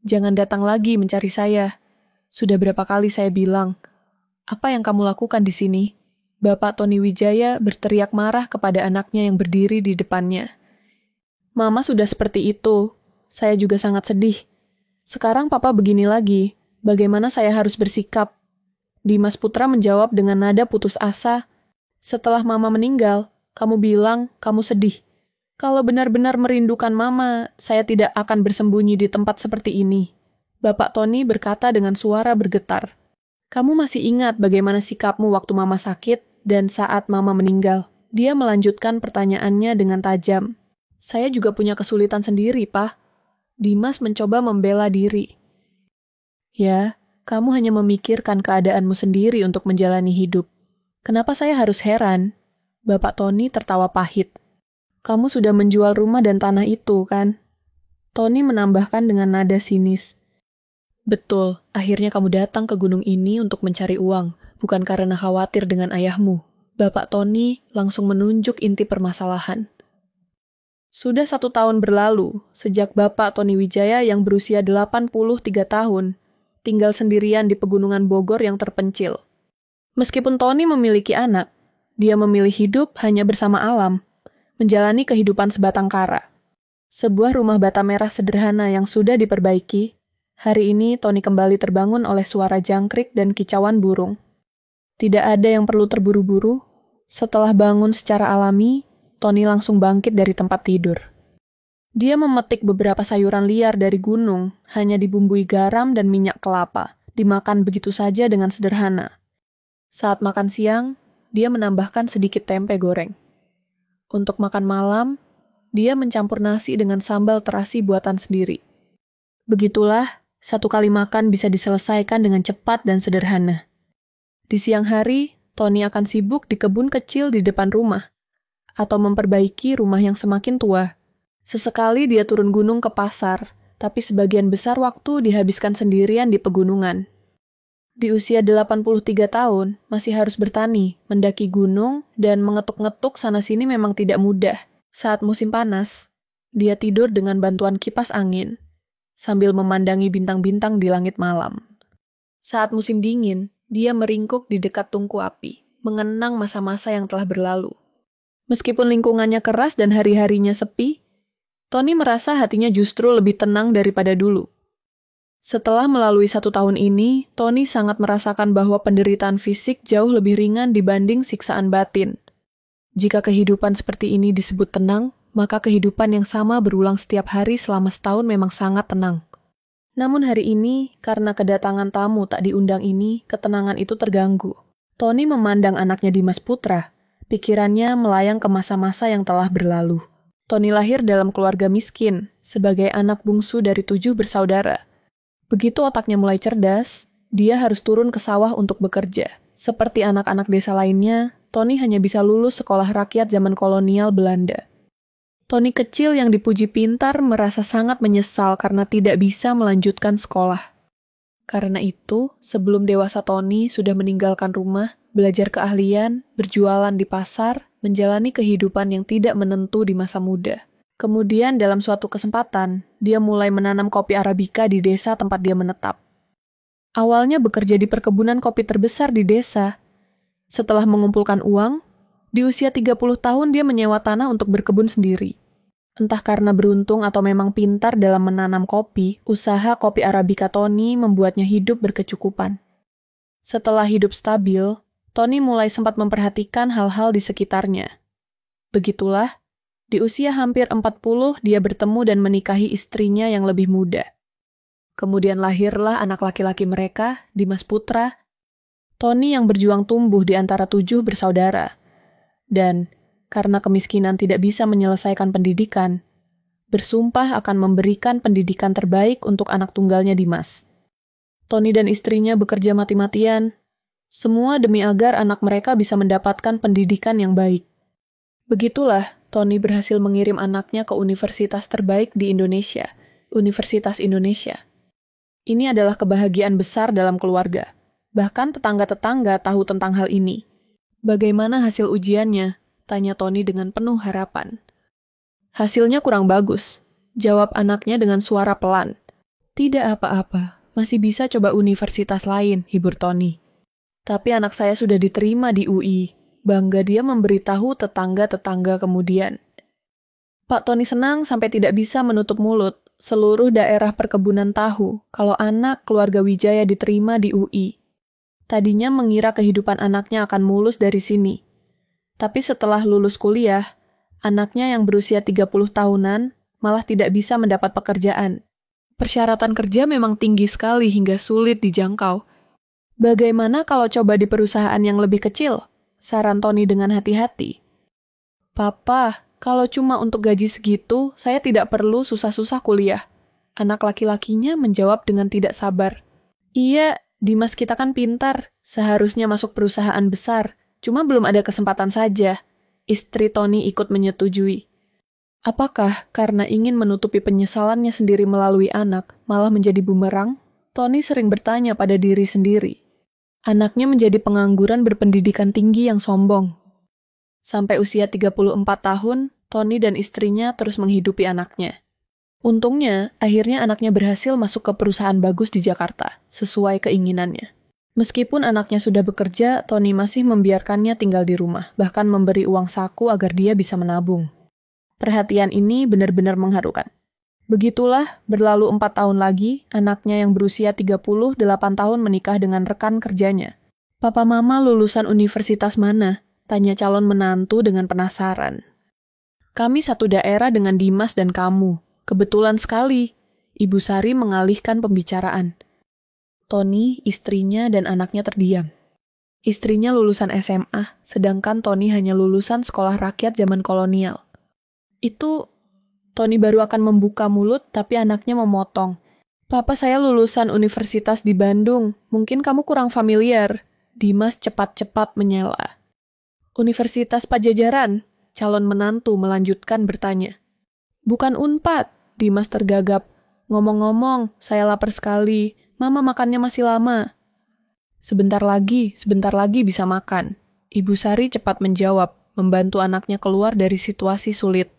Jangan datang lagi mencari saya. Sudah berapa kali saya bilang, apa yang kamu lakukan di sini? Bapak Tony Wijaya berteriak marah kepada anaknya yang berdiri di depannya. Mama sudah seperti itu. Saya juga sangat sedih. Sekarang papa begini lagi. Bagaimana saya harus bersikap? Dimas Putra menjawab dengan nada putus asa. Setelah mama meninggal, kamu bilang kamu sedih. Kalau benar-benar merindukan mama, saya tidak akan bersembunyi di tempat seperti ini. Bapak Tony berkata dengan suara bergetar. Kamu masih ingat bagaimana sikapmu waktu mama sakit dan saat mama meninggal? Dia melanjutkan pertanyaannya dengan tajam. Saya juga punya kesulitan sendiri, Pak. Dimas mencoba membela diri. Ya, kamu hanya memikirkan keadaanmu sendiri untuk menjalani hidup. Kenapa saya harus heran? Bapak Tony tertawa pahit. Kamu sudah menjual rumah dan tanah itu, kan? Tony menambahkan dengan nada sinis. Betul, akhirnya kamu datang ke gunung ini untuk mencari uang, bukan karena khawatir dengan ayahmu. Bapak Tony langsung menunjuk inti permasalahan. Sudah 1 tahun berlalu, sejak Bapak Tony Wijaya yang berusia 83 tahun, tinggal sendirian di pegunungan Bogor yang terpencil. Meskipun Tony memiliki anak, dia memilih hidup hanya bersama alam, menjalani kehidupan sebatang kara. Sebuah rumah bata merah sederhana yang sudah diperbaiki, hari ini Tony kembali terbangun oleh suara jangkrik dan kicauan burung. Tidak ada yang perlu terburu-buru. Setelah bangun secara alami, Tony langsung bangkit dari tempat tidur. Dia memetik beberapa sayuran liar dari gunung, hanya dibumbui garam dan minyak kelapa, dimakan begitu saja dengan sederhana. Saat makan siang, dia menambahkan sedikit tempe goreng. Untuk makan malam, dia mencampur nasi dengan sambal terasi buatan sendiri. Begitulah, 1 kali makan bisa diselesaikan dengan cepat dan sederhana. Di siang hari, Tony akan sibuk di kebun kecil di depan rumah, atau memperbaiki rumah yang semakin tua. Sesekali dia turun gunung ke pasar, tapi sebagian besar waktu dihabiskan sendirian di pegunungan. Di usia 83 tahun, masih harus bertani, mendaki gunung, dan mengetuk-ngetuk sana-sini memang tidak mudah. Saat musim panas, dia tidur dengan bantuan kipas angin, sambil memandangi bintang-bintang di langit malam. Saat musim dingin, dia meringkuk di dekat tungku api, mengenang masa-masa yang telah berlalu. Meskipun lingkungannya keras dan hari-harinya sepi, Tony merasa hatinya justru lebih tenang daripada dulu. Setelah melalui 1 tahun ini, Tony sangat merasakan bahwa penderitaan fisik jauh lebih ringan dibanding siksaan batin. Jika kehidupan seperti ini disebut tenang, maka kehidupan yang sama berulang setiap hari selama setahun memang sangat tenang. Namun hari ini, karena kedatangan tamu tak diundang ini, ketenangan itu terganggu. Tony memandang anaknya Dimas Putra. Pikirannya melayang ke masa-masa yang telah berlalu. Tony lahir dalam keluarga miskin, sebagai anak bungsu dari 7 bersaudara. Begitu otaknya mulai cerdas, dia harus turun ke sawah untuk bekerja. Seperti anak-anak desa lainnya, Tony hanya bisa lulus sekolah rakyat zaman kolonial Belanda. Tony kecil yang dipuji pintar merasa sangat menyesal karena tidak bisa melanjutkan sekolah. Karena itu, sebelum dewasa Tony sudah meninggalkan rumah, belajar keahlian, berjualan di pasar, menjalani kehidupan yang tidak menentu di masa muda. Kemudian dalam suatu kesempatan, dia mulai menanam kopi Arabica di desa tempat dia menetap. Awalnya bekerja di perkebunan kopi terbesar di desa. Setelah mengumpulkan uang, di usia 30 tahun dia menyewa tanah untuk berkebun sendiri. Entah karena beruntung atau memang pintar dalam menanam kopi, usaha kopi Arabica Tony membuatnya hidup berkecukupan. Setelah hidup stabil, Tony mulai sempat memperhatikan hal-hal di sekitarnya. Begitulah, di usia hampir 40, dia bertemu dan menikahi istrinya yang lebih muda. Kemudian lahirlah anak laki-laki mereka, Dimas Putra, Tony yang berjuang tumbuh di antara 7 bersaudara. Dan, karena kemiskinan tidak bisa menyelesaikan pendidikan, bersumpah akan memberikan pendidikan terbaik untuk anak tunggalnya Dimas. Tony dan istrinya bekerja mati-matian, semua demi agar anak mereka bisa mendapatkan pendidikan yang baik. Begitulah, Tony berhasil mengirim anaknya ke universitas terbaik di Indonesia, Universitas Indonesia. Ini adalah kebahagiaan besar dalam keluarga. Bahkan tetangga-tetangga tahu tentang hal ini. Bagaimana hasil ujiannya? Tanya Tony dengan penuh harapan. Hasilnya kurang bagus, jawab anaknya dengan suara pelan. Tidak apa-apa, masih bisa coba universitas lain, hibur Tony. Tapi anak saya sudah diterima di UI. Bangga dia memberitahu tetangga-tetangga kemudian. Pak Tony senang sampai tidak bisa menutup mulut. Seluruh daerah perkebunan tahu kalau anak keluarga Wijaya diterima di UI. Tadinya mengira kehidupan anaknya akan mulus dari sini. Tapi setelah lulus kuliah, anaknya yang berusia 30 tahunan malah tidak bisa mendapat pekerjaan. Persyaratan kerja memang tinggi sekali hingga sulit dijangkau. Bagaimana kalau coba di perusahaan yang lebih kecil? Saran Tony dengan hati-hati. Papa, kalau cuma untuk gaji segitu, saya tidak perlu susah-susah kuliah. Anak laki-lakinya menjawab dengan tidak sabar. Iya, Dimas kita kan pintar. Seharusnya masuk perusahaan besar. Cuma belum ada kesempatan saja. Istri Tony ikut menyetujui. Apakah karena ingin menutupi penyesalannya sendiri melalui anak, malah menjadi bumerang? Tony sering bertanya pada diri sendiri. Anaknya menjadi pengangguran berpendidikan tinggi yang sombong. Sampai usia 34 tahun, Tony dan istrinya terus menghidupi anaknya. Untungnya, akhirnya anaknya berhasil masuk ke perusahaan bagus di Jakarta, sesuai keinginannya. Meskipun anaknya sudah bekerja, Tony masih membiarkannya tinggal di rumah, bahkan memberi uang saku agar dia bisa menabung. Perhatian ini benar-benar mengharukan. Begitulah, berlalu 4 tahun lagi, anaknya yang berusia 38 tahun menikah dengan rekan kerjanya. Papa Mama lulusan universitas mana? Tanya calon menantu dengan penasaran. Kami satu daerah dengan Dimas dan kamu. Kebetulan sekali. Ibu Sari mengalihkan pembicaraan. Tony, istrinya, dan anaknya terdiam. Istrinya lulusan SMA, sedangkan Tony hanya lulusan sekolah rakyat zaman kolonial. Itu... Tony baru akan membuka mulut, tapi anaknya memotong. Papa saya lulusan universitas di Bandung. Mungkin kamu kurang familiar. Dimas cepat-cepat menyela. Universitas Pajajaran? Calon menantu melanjutkan bertanya. Bukan Unpad, Dimas tergagap. Ngomong-ngomong, saya lapar sekali. Mama makannya masih lama. Sebentar lagi bisa makan. Ibu Sari cepat menjawab, membantu anaknya keluar dari situasi sulit.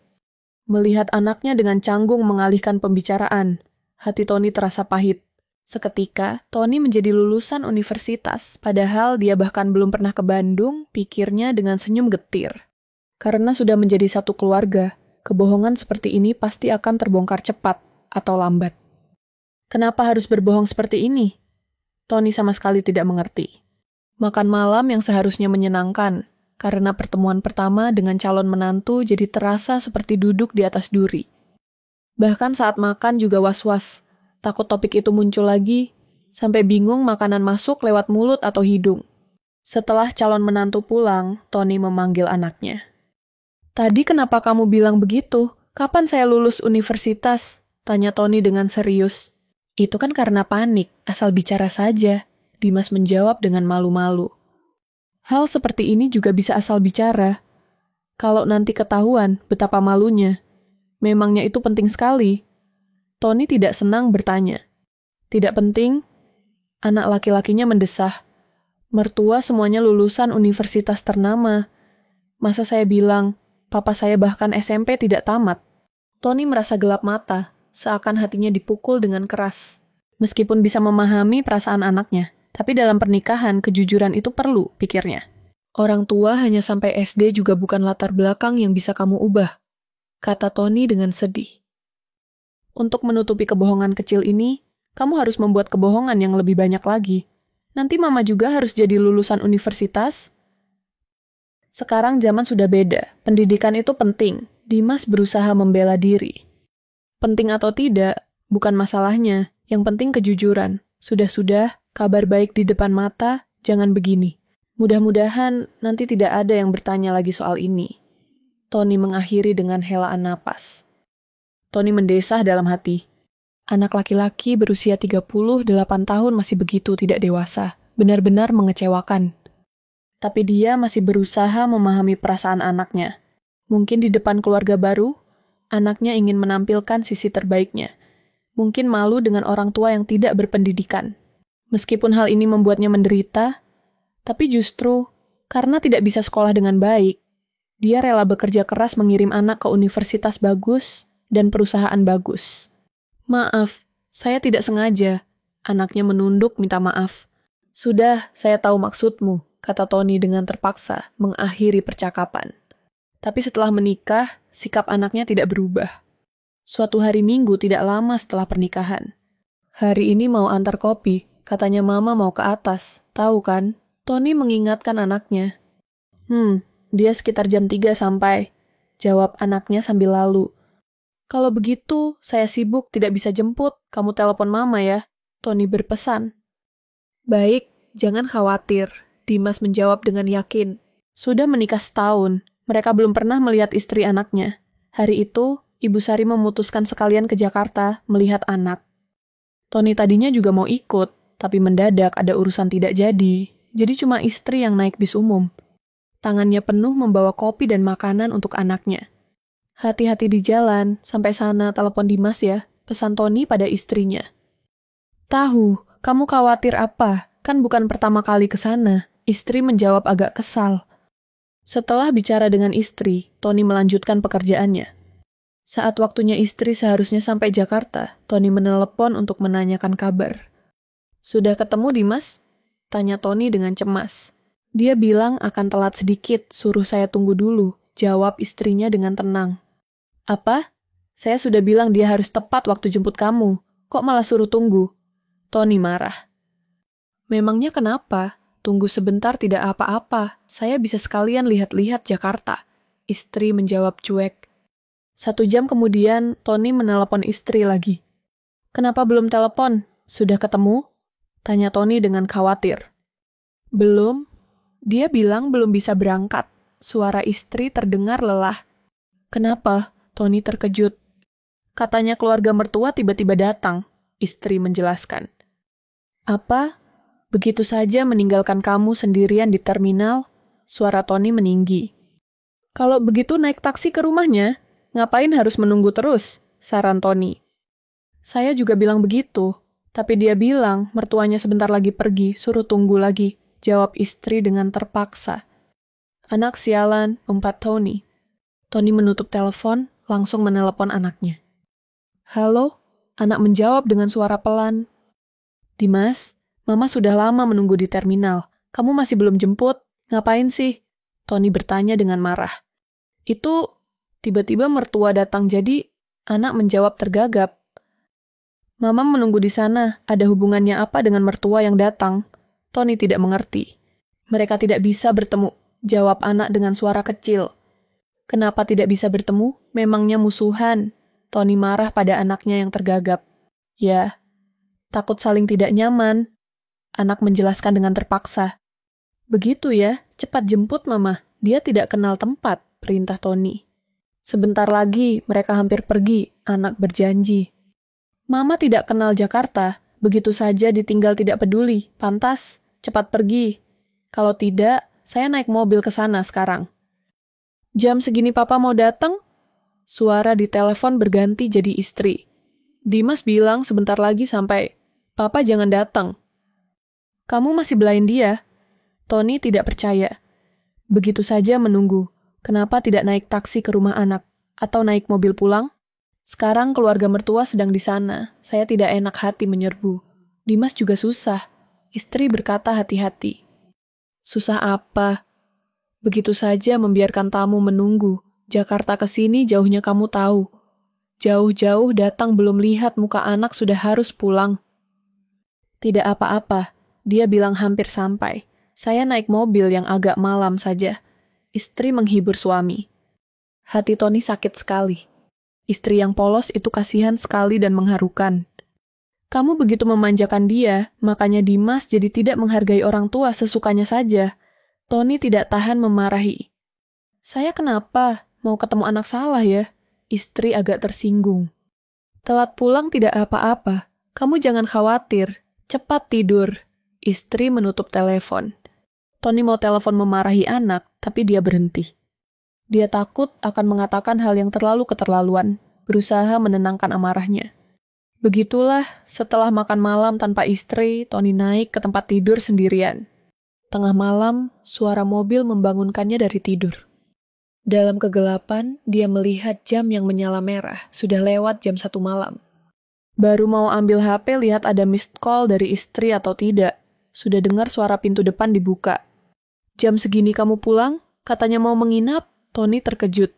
Melihat anaknya dengan canggung mengalihkan pembicaraan, hati Tony terasa pahit. Seketika, Tony menjadi lulusan universitas, padahal dia bahkan belum pernah ke Bandung, pikirnya dengan senyum getir. Karena sudah menjadi satu keluarga, kebohongan seperti ini pasti akan terbongkar cepat atau lambat. Kenapa harus berbohong seperti ini? Tony sama sekali tidak mengerti. Makan malam yang seharusnya menyenangkan, karena pertemuan pertama dengan calon menantu jadi terasa seperti duduk di atas duri. Bahkan saat makan juga was-was, takut topik itu muncul lagi, sampai bingung makanan masuk lewat mulut atau hidung. Setelah calon menantu pulang, Tony memanggil anaknya. Tadi kenapa kamu bilang begitu? Kapan saya lulus universitas? Tanya Tony dengan serius. Itu kan karena panik, asal bicara saja. Dimas menjawab dengan malu-malu. Hal seperti ini juga bisa asal bicara. Kalau nanti ketahuan betapa malunya, memangnya itu penting sekali. Tony tidak senang bertanya. Tidak penting? Anak laki-lakinya mendesah. Mertua semuanya lulusan universitas ternama. Masa saya bilang, papa saya bahkan SMP tidak tamat. Tony merasa gelap mata, seakan hatinya dipukul dengan keras. Meskipun bisa memahami perasaan anaknya, tapi dalam pernikahan, kejujuran itu perlu, pikirnya. Orang tua hanya sampai SD juga bukan latar belakang yang bisa kamu ubah, kata Tony dengan sedih. Untuk menutupi kebohongan kecil ini, kamu harus membuat kebohongan yang lebih banyak lagi. Nanti mama juga harus jadi lulusan universitas. Sekarang zaman sudah beda, pendidikan itu penting. Dimas berusaha membela diri. Penting atau tidak, bukan masalahnya, yang penting kejujuran. Sudah-sudah, kabar baik di depan mata, jangan begini. Mudah-mudahan nanti tidak ada yang bertanya lagi soal ini. Tony mengakhiri dengan helaan napas. Tony mendesah dalam hati. Anak laki-laki berusia 38 tahun masih begitu tidak dewasa. Benar-benar mengecewakan. Tapi dia masih berusaha memahami perasaan anaknya. Mungkin di depan keluarga baru, anaknya ingin menampilkan sisi terbaiknya. Mungkin malu dengan orang tua yang tidak berpendidikan. Meskipun hal ini membuatnya menderita, tapi justru karena tidak bisa sekolah dengan baik, dia rela bekerja keras mengirim anak ke universitas bagus dan perusahaan bagus. Maaf, Saya tidak sengaja. Anaknya menunduk minta maaf. Sudah, saya tahu maksudmu, kata Tony dengan terpaksa mengakhiri percakapan. Tapi setelah menikah, sikap anaknya tidak berubah. Suatu hari Minggu tidak lama setelah pernikahan. Hari ini mau antar kopi, katanya mama mau ke atas. Tahu kan? Tony mengingatkan anaknya. Dia sekitar jam 3 sampai, jawab anaknya sambil lalu. Kalau begitu, saya sibuk tidak bisa jemput, kamu telepon mama ya, Tony berpesan. Baik, jangan khawatir, Dimas menjawab dengan yakin. Sudah menikah setahun, mereka belum pernah melihat istri anaknya. Hari itu, Ibu Sari memutuskan sekalian ke Jakarta melihat anak. Tony tadinya juga mau ikut, tapi mendadak ada urusan tidak jadi cuma istri yang naik bis umum. Tangannya penuh membawa kopi dan makanan untuk anaknya. Hati-hati di jalan, sampai sana telepon Dimas ya, pesan Tony pada istrinya. Tahu, kamu khawatir apa? Kan bukan pertama kali ke sana, istri menjawab agak kesal. Setelah bicara dengan istri, Tony melanjutkan pekerjaannya. Saat waktunya istri seharusnya sampai Jakarta, Tony menelepon untuk menanyakan kabar. Sudah ketemu Dimas? Tanya Tony dengan cemas. Dia bilang akan telat sedikit, suruh saya tunggu dulu, jawab istrinya dengan tenang. Apa? Saya sudah bilang dia harus tepat waktu jemput kamu, kok malah suruh tunggu? Tony marah. Memangnya kenapa? Tunggu sebentar tidak apa-apa, saya bisa sekalian lihat-lihat Jakarta. Istri menjawab cuek. 1 jam kemudian, Tony menelepon istri lagi. Kenapa belum telepon? Sudah ketemu? Tanya Tony dengan khawatir. Belum. Dia bilang belum bisa berangkat. Suara istri terdengar lelah. Kenapa? Tony terkejut. Katanya keluarga mertua tiba-tiba datang. Istri menjelaskan. Apa? Begitu saja meninggalkan kamu sendirian di terminal? Suara Tony meninggi. Kalau begitu naik taksi ke rumahnya? Ngapain harus menunggu terus? Saran Tony. Saya juga bilang begitu. Tapi dia bilang mertuanya sebentar lagi pergi, suruh tunggu lagi. Jawab istri dengan terpaksa. Anak sialan, umpat Tony. Tony menutup telepon, langsung menelepon anaknya. Halo? Anak menjawab dengan suara pelan. Dimas, Mama sudah lama menunggu di terminal. Kamu masih belum jemput? Ngapain sih? Tony bertanya dengan marah. Itu, tiba-tiba mertua datang jadi, anak menjawab tergagap. Mama menunggu di sana, ada hubungannya apa dengan mertua yang datang? Tony tidak mengerti. Mereka tidak bisa bertemu, jawab anak dengan suara kecil. Kenapa tidak bisa bertemu? Memangnya musuhan. Tony marah pada anaknya yang tergagap. Ya, takut saling tidak nyaman. Anak menjelaskan dengan terpaksa. Begitu ya, cepat jemput Mama. Dia tidak kenal tempat, perintah Tony. Sebentar lagi, mereka hampir pergi, anak berjanji. Mama tidak kenal Jakarta, begitu saja ditinggal tidak peduli, pantas. Cepat pergi. Kalau tidak, saya naik mobil ke sana sekarang. Jam segini papa mau datang? Suara di telepon berganti jadi istri. Dimas bilang sebentar lagi sampai, papa jangan datang. Kamu masih belain dia? Tony tidak percaya. Begitu saja menunggu. Kenapa tidak naik taksi ke rumah anak? Atau naik mobil pulang? Sekarang keluarga mertua sedang di sana. Saya tidak enak hati menyerbu. Dimas juga susah. Istri berkata hati-hati. Susah apa? Begitu saja membiarkan tamu menunggu. Jakarta ke sini jauhnya kamu tahu. Jauh-jauh datang belum lihat muka anak sudah harus pulang. Tidak apa-apa, dia bilang hampir sampai. Saya naik mobil yang agak malam saja. Istri menghibur suami. Hati Tony sakit sekali. Istri yang polos itu kasihan sekali dan mengharukan. Kamu begitu memanjakan dia, makanya Dimas jadi tidak menghargai orang tua sesukanya saja. Tony tidak tahan memarahi. Saya kenapa? Mau ketemu anak salah ya? Istri agak tersinggung. Telat pulang tidak apa-apa. Kamu jangan khawatir. Cepat tidur. Istri menutup telepon. Tony mau telepon memarahi anak, tapi dia berhenti. Dia takut akan mengatakan hal yang terlalu keterlaluan, berusaha menenangkan amarahnya. Begitulah, setelah makan malam tanpa istri, Tony naik ke tempat tidur sendirian. Tengah malam, suara mobil membangunkannya dari tidur. Dalam kegelapan, dia melihat jam yang menyala merah, sudah lewat jam 1 malam. Baru mau ambil HP lihat ada missed call dari istri atau tidak. Sudah dengar suara pintu depan dibuka. Jam segini kamu pulang? Katanya mau menginap. Tony terkejut.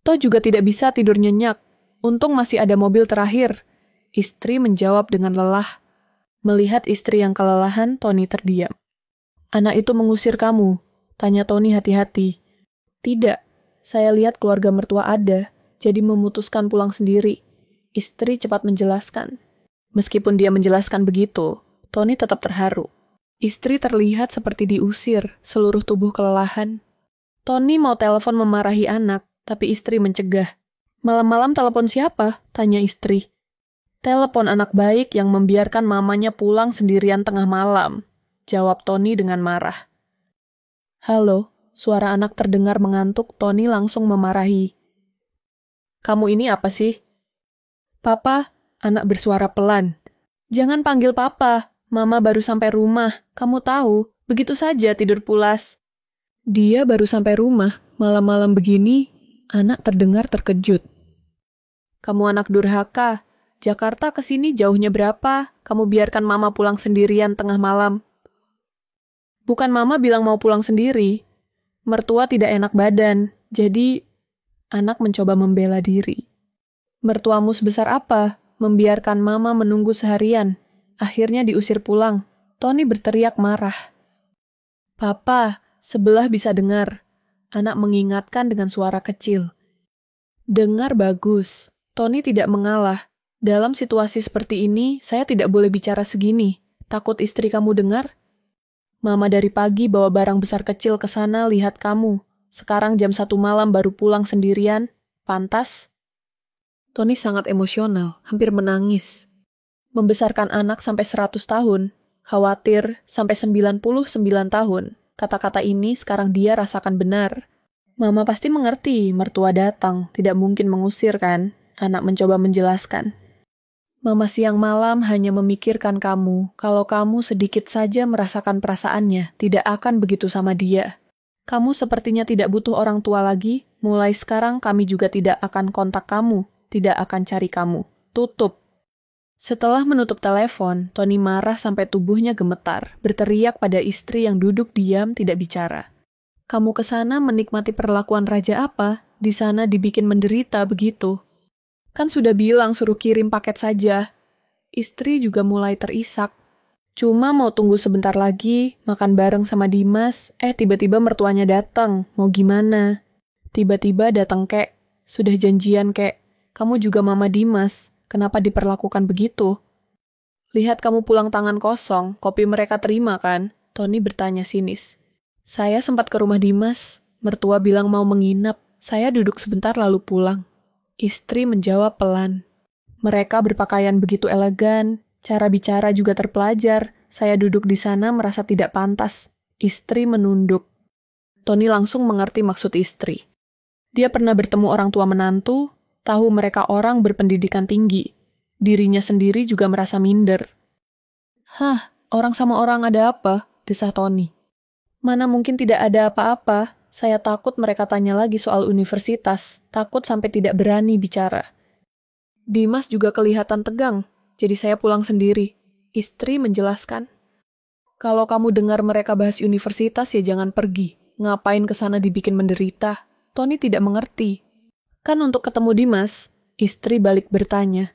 Toh juga tidak bisa tidur nyenyak. Untung masih ada mobil terakhir. Istri menjawab dengan lelah. Melihat istri yang kelelahan, Tony terdiam. Anak itu mengusir kamu? Tanya Tony hati-hati. Tidak, saya lihat keluarga mertua ada, jadi memutuskan pulang sendiri. Istri cepat menjelaskan. Meskipun dia menjelaskan begitu, Tony tetap terharu. Istri terlihat seperti diusir, seluruh tubuh kelelahan. Tony mau telepon memarahi anak, tapi istri mencegah. Malam-malam telepon siapa? Tanya istri. Telepon anak baik yang membiarkan mamanya pulang sendirian tengah malam. Jawab Tony dengan marah. Halo, suara anak terdengar mengantuk. Tony langsung memarahi. Kamu ini apa sih? Papa, anak bersuara pelan. Jangan panggil papa, mama baru sampai rumah. Kamu tahu, begitu saja tidur pulas. Dia baru sampai rumah, malam-malam begini, anak terdengar terkejut. Kamu anak durhaka, Jakarta ke sini jauhnya berapa? Kamu biarkan mama pulang sendirian tengah malam. Bukan mama bilang mau pulang sendiri. Mertua tidak enak badan, jadi anak mencoba membela diri. Mertuamu sebesar apa? Membiarkan mama menunggu seharian. Akhirnya diusir pulang. Tony berteriak marah. Papa, sebelah bisa dengar. Anak mengingatkan dengan suara kecil. Dengar bagus. Tony tidak mengalah. Dalam situasi seperti ini, saya tidak boleh bicara segini. Takut istri kamu dengar? Mama dari pagi bawa barang besar kecil ke sana lihat kamu. Sekarang jam 1 malam baru pulang sendirian. Pantas? Tony sangat emosional, hampir menangis. Membesarkan anak sampai 100 tahun, khawatir sampai 99 tahun. Kata-kata ini sekarang dia rasakan benar. Mama pasti mengerti, mertua datang, tidak mungkin mengusir kan? Anak mencoba menjelaskan. Mama siang malam hanya memikirkan kamu. Kalau kamu sedikit saja merasakan perasaannya, tidak akan begitu sama dia. Kamu sepertinya tidak butuh orang tua lagi. Mulai sekarang kami juga tidak akan kontak kamu, tidak akan cari kamu. Tutup. Setelah menutup telepon, Tony marah sampai tubuhnya gemetar, berteriak pada istri yang duduk diam tidak bicara. Kamu ke sana menikmati perlakuan raja apa? Di sana dibikin menderita begitu. Kan sudah bilang suruh kirim paket saja. Istri juga mulai terisak. Cuma mau tunggu sebentar lagi, makan bareng sama Dimas, tiba-tiba mertuanya datang. Mau gimana? Tiba-tiba datang kek. Sudah janjian kek. Kamu juga mama Dimas. Kenapa diperlakukan begitu? Lihat kamu pulang tangan kosong, kopi mereka terima kan? Tony bertanya sinis. Saya sempat ke rumah Dimas. Mertua bilang mau menginap. Saya duduk sebentar lalu pulang. Istri menjawab pelan. Mereka berpakaian begitu elegan, cara bicara juga terpelajar. Saya duduk di sana merasa tidak pantas. Istri menunduk. Tony langsung mengerti maksud istri. Dia pernah bertemu orang tua menantu, tahu mereka orang berpendidikan tinggi. Dirinya sendiri juga merasa minder. Hah, orang sama orang ada apa? Desah Tony. Mana mungkin tidak ada apa-apa. Saya takut mereka tanya lagi soal universitas, takut sampai tidak berani bicara. Dimas juga kelihatan tegang, jadi saya pulang sendiri. Istri menjelaskan. Kalau kamu dengar mereka bahas universitas ya jangan pergi. Ngapain kesana dibikin menderita? Tony tidak mengerti. Kan untuk ketemu Dimas, istri balik bertanya.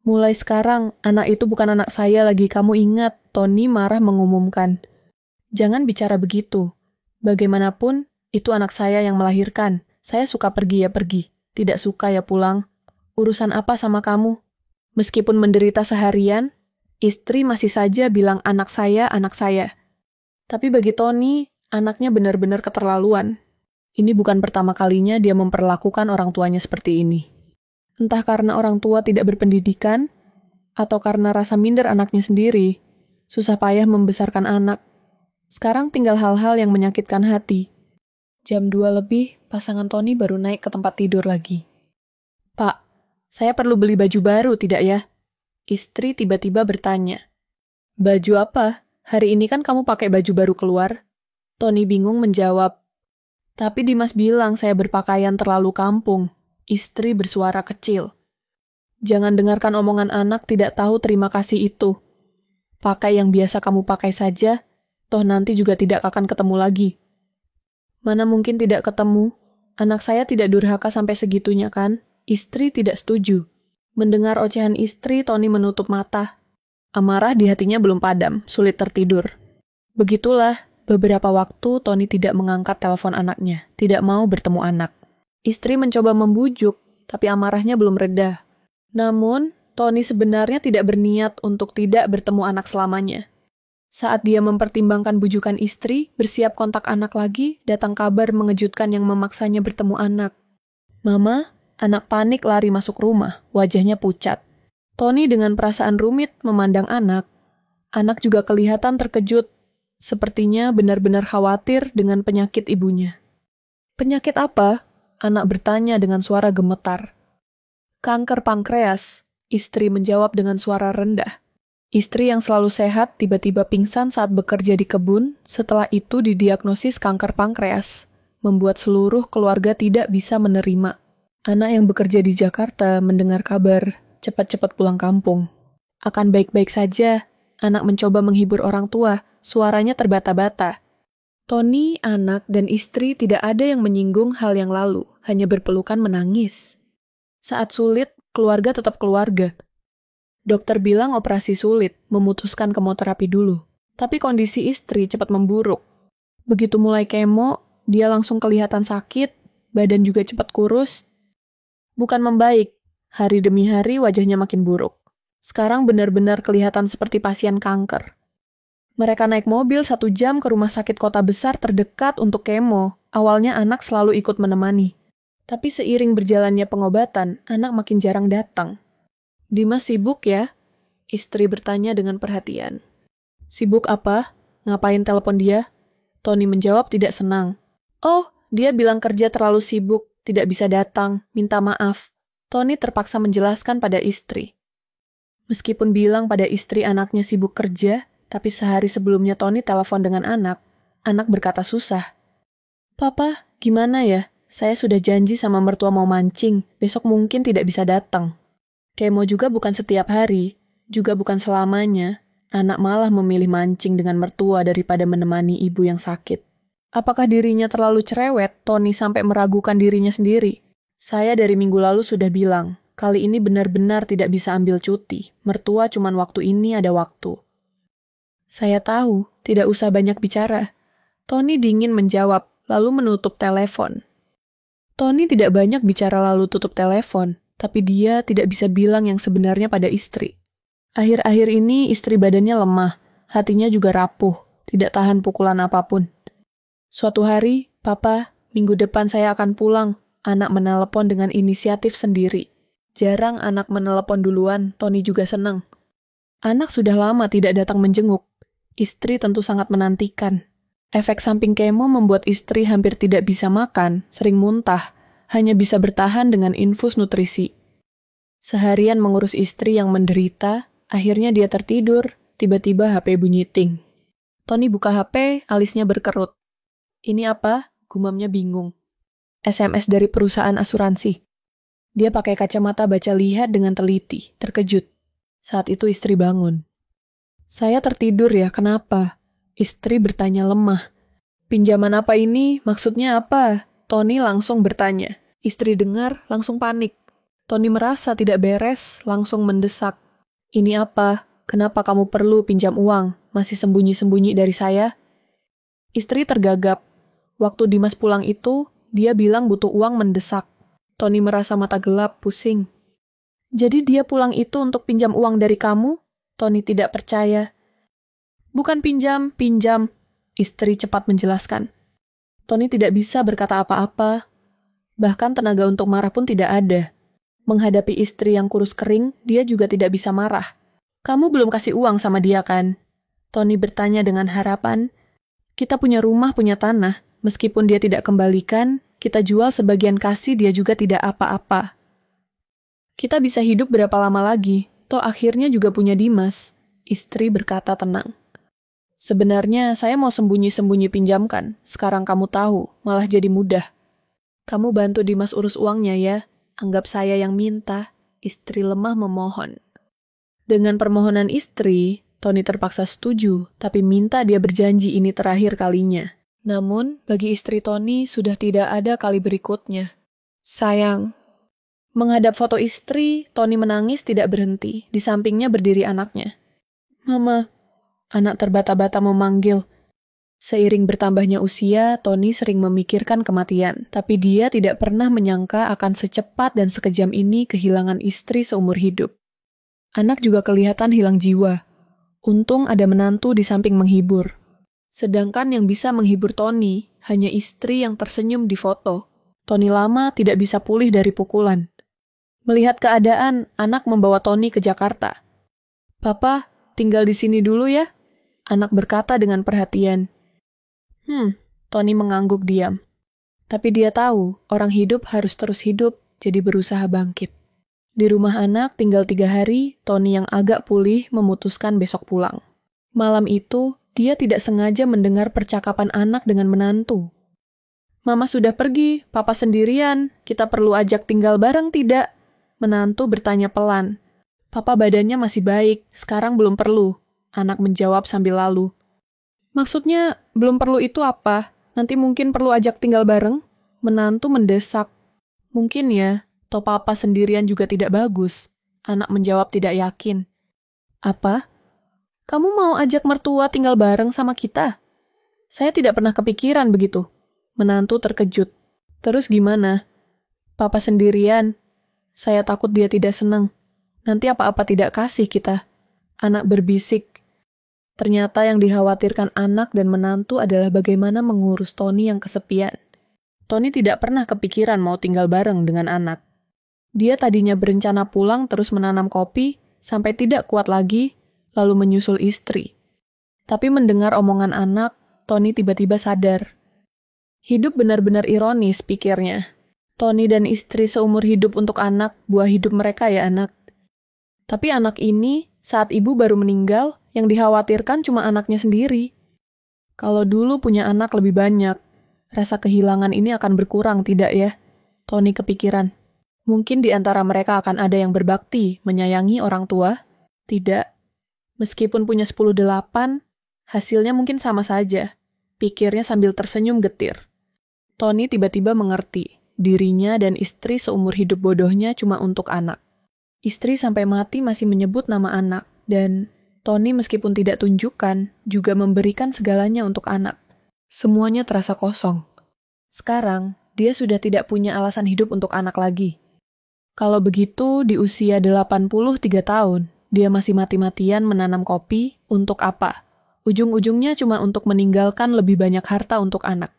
Mulai sekarang, anak itu bukan anak saya lagi, kamu ingat, Tony marah mengumumkan. Jangan bicara begitu. Bagaimanapun, itu anak saya yang melahirkan. Saya suka pergi ya pergi. Tidak suka ya pulang. Urusan apa sama kamu? Meskipun menderita seharian, istri masih saja bilang anak saya, anak saya. Tapi bagi Tony, anaknya benar-benar keterlaluan. Ini bukan pertama kalinya dia memperlakukan orang tuanya seperti ini. Entah karena orang tua tidak berpendidikan, atau karena rasa minder anaknya sendiri, susah payah membesarkan anak. Sekarang tinggal hal-hal yang menyakitkan hati. Jam 2 lebih, pasangan Tony baru naik ke tempat tidur lagi. Pak, saya perlu beli baju baru, tidak ya? Istri tiba-tiba bertanya. Baju apa? Hari ini kan kamu pakai baju baru keluar? Tony bingung menjawab. Tapi Dimas bilang saya berpakaian terlalu kampung. Istri bersuara kecil. Jangan dengarkan omongan anak tidak tahu terima kasih itu. Pakai yang biasa kamu pakai saja, toh nanti juga tidak akan ketemu lagi. Mana mungkin tidak ketemu? Anak saya tidak durhaka sampai segitunya kan? Istri tidak setuju. Mendengar ocehan istri, Tony menutup mata. Amarah di hatinya belum padam, sulit tertidur. Begitulah, beberapa waktu Tony tidak mengangkat telepon anaknya, tidak mau bertemu anak. Istri mencoba membujuk, tapi amarahnya belum reda. Namun, Tony sebenarnya tidak berniat untuk tidak bertemu anak selamanya. Saat dia mempertimbangkan bujukan istri, bersiap kontak anak lagi, datang kabar mengejutkan yang memaksanya bertemu anak. Mama, anak panik lari masuk rumah, wajahnya pucat. Tony dengan perasaan rumit memandang anak. Anak juga kelihatan terkejut, sepertinya benar-benar khawatir dengan penyakit ibunya. Penyakit apa? Anak bertanya dengan suara gemetar. Kanker pankreas, istri menjawab dengan suara rendah. Istri yang selalu sehat tiba-tiba pingsan saat bekerja di kebun, setelah itu didiagnosis kanker pankreas, membuat seluruh keluarga tidak bisa menerima. Anak yang bekerja di Jakarta mendengar kabar, cepat-cepat pulang kampung. Akan baik-baik saja, anak mencoba menghibur orang tua, suaranya terbata-bata. Tony, anak, dan istri tidak ada yang menyinggung hal yang lalu, hanya berpelukan menangis. Saat sulit, keluarga tetap keluarga. Dokter bilang operasi sulit, memutuskan kemoterapi dulu. Tapi kondisi istri cepat memburuk. Begitu mulai kemo, dia langsung kelihatan sakit, badan juga cepat kurus. Bukan membaik, hari demi hari wajahnya makin buruk. Sekarang benar-benar kelihatan seperti pasien kanker. Mereka naik mobil 1 jam ke rumah sakit kota besar terdekat untuk kemo. Awalnya anak selalu ikut menemani. Tapi seiring berjalannya pengobatan, anak makin jarang datang. Dimas sibuk ya? Istri bertanya dengan perhatian. Sibuk apa? Ngapain telepon dia? Tony menjawab tidak senang. Oh, dia bilang kerja terlalu sibuk, tidak bisa datang, minta maaf. Tony terpaksa menjelaskan pada istri. Meskipun bilang pada istri anaknya sibuk kerja, tapi sehari sebelumnya Tony telepon dengan anak berkata susah. Papa, gimana ya? Saya sudah janji sama mertua mau mancing, besok mungkin tidak bisa datang. Kemo juga bukan setiap hari, juga bukan selamanya. Anak malah memilih mancing dengan mertua daripada menemani ibu yang sakit. Apakah dirinya terlalu cerewet, Tony sampai meragukan dirinya sendiri? Saya dari minggu lalu sudah bilang, kali ini benar-benar tidak bisa ambil cuti. Mertua cuman waktu ini ada waktu. Saya tahu, tidak usah banyak bicara. Tony dingin menjawab, lalu menutup telepon. Tony tidak banyak bicara lalu tutup telepon, tapi dia tidak bisa bilang yang sebenarnya pada istri. Akhir-akhir ini istri badannya lemah, hatinya juga rapuh, tidak tahan pukulan apapun. Suatu hari, Papa, minggu depan saya akan pulang. Anak menelepon dengan inisiatif sendiri. Jarang anak menelepon duluan, Tony juga senang. Anak sudah lama tidak datang menjenguk. Istri tentu sangat menantikan. Efek samping kemo membuat istri hampir tidak bisa makan, sering muntah, hanya bisa bertahan dengan infus nutrisi. Seharian mengurus istri yang menderita, akhirnya dia tertidur, tiba-tiba HP bunyi ting. Tony buka HP, alisnya berkerut. Ini apa? Gumamnya bingung. SMS dari perusahaan asuransi. Dia pakai kacamata baca lihat dengan teliti, terkejut. Saat itu istri bangun. Saya tertidur ya, kenapa? Istri bertanya lemah. Pinjaman apa ini? Maksudnya apa? Tony langsung bertanya. Istri dengar, langsung panik. Tony merasa tidak beres, langsung mendesak. Ini apa? Kenapa kamu perlu pinjam uang? Masih sembunyi-sembunyi dari saya? Istri tergagap. Waktu Dimas pulang itu, dia bilang butuh uang mendesak. Tony merasa mata gelap, pusing. Jadi dia pulang itu untuk pinjam uang dari kamu? Tony tidak percaya. Bukan pinjam. Istri cepat menjelaskan. Tony tidak bisa berkata apa-apa. Bahkan tenaga untuk marah pun tidak ada. Menghadapi istri yang kurus kering, dia juga tidak bisa marah. Kamu belum kasih uang sama dia kan? Tony bertanya dengan harapan. Kita punya rumah, punya tanah. Meskipun dia tidak kembalikan, kita jual sebagian kasih dia juga tidak apa-apa. Kita bisa hidup berapa lama lagi? Toh akhirnya juga punya Dimas. Istri berkata tenang. Sebenarnya saya mau sembunyi-sembunyi pinjamkan. Sekarang kamu tahu, malah jadi mudah. Kamu bantu Dimas urus uangnya ya. Anggap saya yang minta. istri lemah memohon. Dengan permohonan istri, Tony terpaksa setuju, tapi minta dia berjanji ini terakhir kalinya. Namun, bagi istri Tony sudah tidak ada kali berikutnya. Sayang. Menghadap foto istri, Tony menangis tidak berhenti. Di sampingnya berdiri anaknya. Mama, anak terbata-bata memanggil. Seiring bertambahnya usia, Tony sering memikirkan kematian, tapi dia tidak pernah menyangka akan secepat dan sekejam ini kehilangan istri seumur hidup. Anak juga kelihatan hilang jiwa. Untung ada menantu di samping menghibur. Sedangkan yang bisa menghibur Tony hanya istri yang tersenyum di foto. Tony lama tidak bisa pulih dari pukulan. Melihat keadaan, anak membawa Tony ke Jakarta. Papa, tinggal di sini dulu ya, anak berkata dengan perhatian. Tony mengangguk diam. Tapi dia tahu, orang hidup harus terus hidup, jadi berusaha bangkit. Di rumah anak tinggal 3 hari, Tony yang agak pulih memutuskan besok pulang. Malam itu, dia tidak sengaja mendengar percakapan anak dengan menantu. Mama sudah pergi, papa sendirian, kita perlu ajak tinggal bareng tidak? Menantu bertanya pelan. Papa badannya masih baik, sekarang belum perlu. Anak menjawab sambil lalu. Maksudnya, belum perlu itu apa? Nanti mungkin perlu ajak tinggal bareng? Menantu mendesak. Mungkin ya. Toh papa sendirian juga tidak bagus. Anak menjawab tidak yakin. Apa? Kamu mau ajak mertua tinggal bareng sama kita? Saya tidak pernah kepikiran begitu. Menantu terkejut. Terus gimana? Papa sendirian. Saya takut dia tidak senang. Nanti apa-apa tidak kasih kita. Anak berbisik. Ternyata yang dikhawatirkan anak dan menantu adalah bagaimana mengurus Tony yang kesepian. Tony tidak pernah kepikiran mau tinggal bareng dengan anak. Dia tadinya berencana pulang terus menanam kopi, sampai tidak kuat lagi, lalu menyusul istri. Tapi mendengar omongan anak, Tony tiba-tiba sadar. Hidup benar-benar ironis, pikirnya. Tony dan istri seumur hidup untuk anak, buah hidup mereka ya anak. Tapi anak ini, saat ibu baru meninggal, yang dikhawatirkan cuma anaknya sendiri. Kalau dulu punya anak lebih banyak, rasa kehilangan ini akan berkurang tidak ya? Tony kepikiran. Mungkin di antara mereka akan ada yang berbakti, menyayangi orang tua. Tidak. Meskipun punya 10/8, hasilnya mungkin sama saja. Pikirnya sambil tersenyum getir. Tony tiba-tiba mengerti. Dirinya dan istri seumur hidup bodohnya cuma untuk anak. Istri sampai mati masih menyebut nama anak. Dan Tony meskipun tidak tunjukkan, juga memberikan segalanya untuk anak. Semuanya terasa kosong. Sekarang, dia sudah tidak punya alasan hidup untuk anak lagi. Kalau begitu, di usia 83 tahun, dia masih mati-matian menanam kopi, untuk apa? Ujung-ujungnya cuma untuk meninggalkan lebih banyak harta untuk anak.